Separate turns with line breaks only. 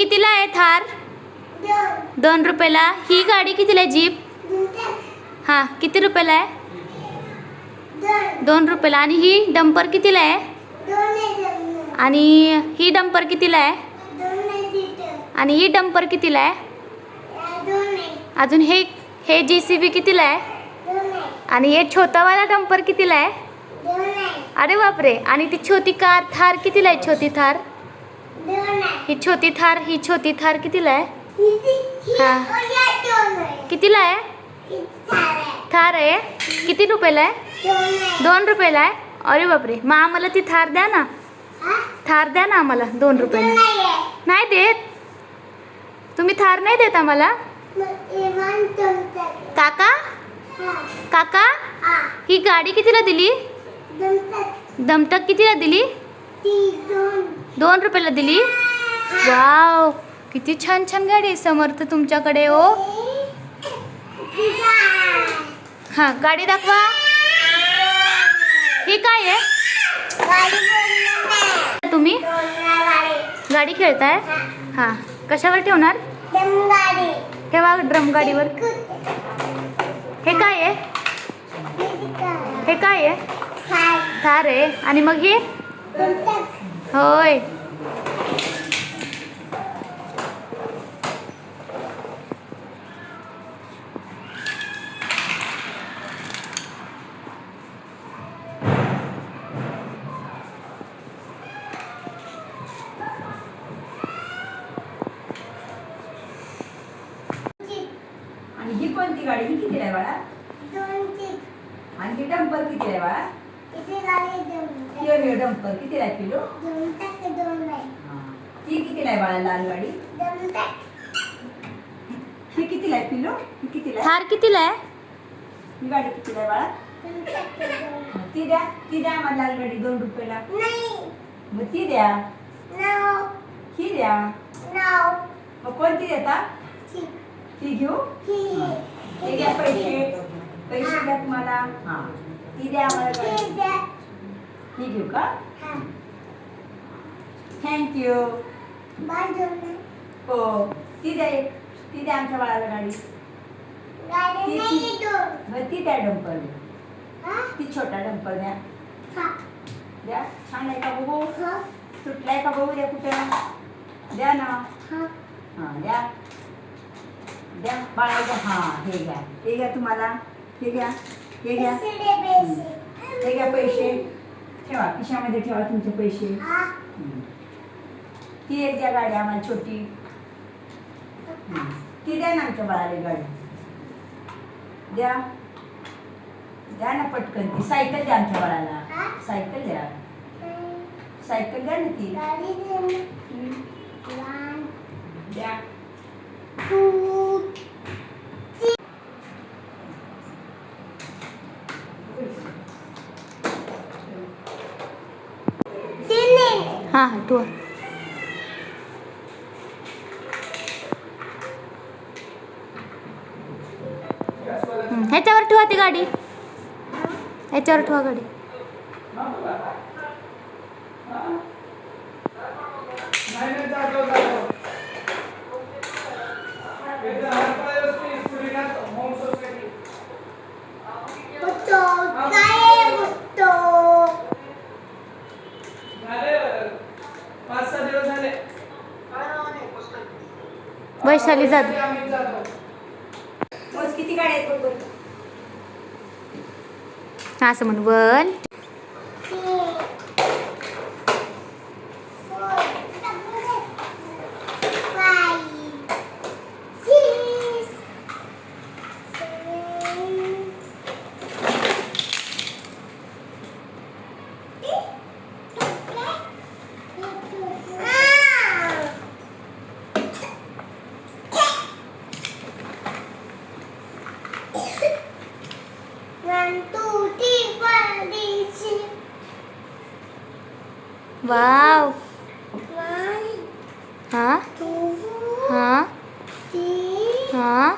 कितीला आहे थार? 2 रुपयाला. ही गाडी कितीला आहे जीप? हां किती रुपयाला आहे? 2 रुपयाला. आणि ही डंपर कितीला आहे? आणि ही डंपर कितीला आहे? आणि ही डंपर कितीला आहे? अजून हे JCB कितीला आहे? आणि हे छोटावाला डंपर कितीला आहे? अरे बापरे. आणि ती छोटी कार थार कितीला आहे? छोटी थार ही छोटी थार कितीला आहे? हां कितीला आहे? थार आहे. किती रुपयाला आहे? 2 रुपयाला आहे. अरे बापरे. मग आम्हाला ती थार द्या ना. थार द्या ना आम्हाला 2 रुपयाला. नाही देत तुम्ही थार नाही देत आम्हाला? काका काका ही गाडी कितीला दिली? दमटक कितीला दिली? 2 रुपयाला दिली. वाव किती छान छान गाडी आहे समर्थ तुमच्याकडे हो. हां गाडी दाखवा. ही काय आहे? तुम्ही गाडी खेळताय? हां कशावर ठेवणार? ठेवा ड्रम गाडीवर. हे काय आहे? हे काय आहे? थार आहे. आणि मग हे? होय.
आणि ही कोणती गाडी? ही किती आहे बाळा? आणि ही डंपर किती आहे बाळा? ही डंपर किती आहे किलो? ती किती आहे बाळा लाल गाडी? ही किती आहे किलो? ही किती आहे?
थार कितीला आहे?
ही गाडी किती आहे बाळा? ती द्या आम्हाला लाल गाडी 2 रुपयाला. मग ती द्या. ही द्या. मग कोणती देता? ती घेऊ. हे घ्या पैसे द्या तुम्हाला. हां ती द्या आम्हाला. ही घेऊ का? थँक्यू. हो ती द्या आमच्या बाळाला गाडी. ती द्या डंपर. ती छोटा डंपर द्या. छान आहे का बघू? सुटलाय का बघू द्या. कुठे द्या ना. हां द्या बाळाला. हां हे घ्या तुम्हाला. हे घ्या पैसे ठेवा खिशामध्ये ठेवा तुमचे पैसे. ती एक द्या गाडी आम्हाला छोटी. ती द्या ना आमच्या बाळाला गाडी. द्या ना पटकन. ती सायकल द्या आमच्या बाळाला. सायकल द्या ना ती. द्या.
हां हां तू ह्याच्यावर ठेवा ती गाडी. ह्याच्यावर ठेवा गाडी. वैशाली जाधव.
किती गाड्या आहेत बरोबर?
असं म्हणू. 1 वाव. हाँ हाँ हाँ